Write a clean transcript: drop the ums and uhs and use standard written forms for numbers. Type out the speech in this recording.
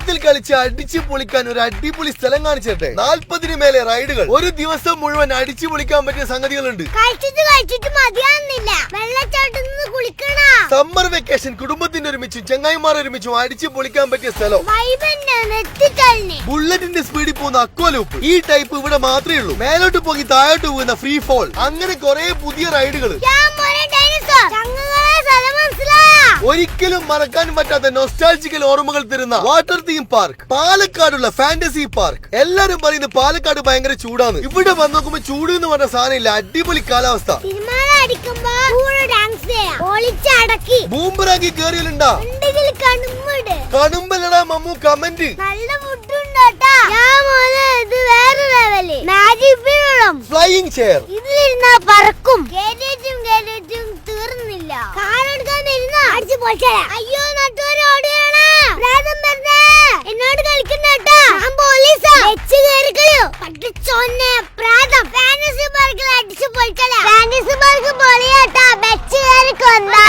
വെള്ളത്തിൽ കളിച്ച് അടിച്ചു പൊളിക്കാൻ ഒരു അടിപൊളി സ്ഥലം കാണിച്ചേട്ടെ. 40 മേലെ റൈഡുകൾ, ഒരു ദിവസം മുഴുവൻ അടിച്ചു പൊളിക്കാൻ പറ്റിയ സംഗതികളുണ്ട്. സമ്മർ വെക്കേഷൻ കുടുംബത്തിന്റെ ഒരുമിച്ചും ചങ്ങായിമാർ ഒരുമിച്ചും അടിച്ചു പൊളിക്കാൻ പറ്റിയ സ്ഥലം. ബുള്ളറ്റിന്റെ സ്പീഡിൽ പോകുന്ന അക്വാ ലൂപ്പ്. ഈ ടൈപ്പ് ഇവിടെ മാത്രമേ ഉള്ളൂ. മേലോട്ട് പോയി താഴോട്ട് പോകുന്ന ഫ്രീ ഫോൾ, അങ്ങനെ കുറെ പുതിയ റൈഡുകൾ. ഒരിക്കലും മറക്കാൻ പറ്റാത്ത നൊസ്റ്റാൾജിക്കൽ ഓർമ്മകൾ തരുന്ന വാട്ടർ തീം പാർക്ക്, പാലക്കാടുള്ള ഫാന്റസി പാർക്ക്. എല്ലാരും പറയുന്നത് പാലക്കാട് ഭയങ്കര ചൂടാണ്. ഇവിടെ വന്ന് നോക്കുമ്പോ ചൂട് എന്ന് പറഞ്ഞ സാധനമില്ല, അടിപൊളി കാലാവസ്ഥ. ബൂമ്പറാക്കി കേറിയാലുണ്ടാ കണുമ്പലടാ മമ്മു കമന്റ്. ഫ്ലൈയിങ് ചെയർ, ഇതിലിരുന്നാ പറക്കും. തീർന്നില്ല. അയ്യോ നട്ടോരെ ഓടിയാണ്. എന്നോട് കളിക്കണ്ടോ? ഞാൻ പോലീസാ. വെച്ച് കേറിക്കയോ പഠിച്ചോന്നെ പ്രാതം. ഫാന്റസി പാർക്കിൽ അടിച്ചു പോയിക്കളാ. Fantasy park പൊളിയാട്ടാ. വെച്ച് കേറിക്കൊണ്ടാ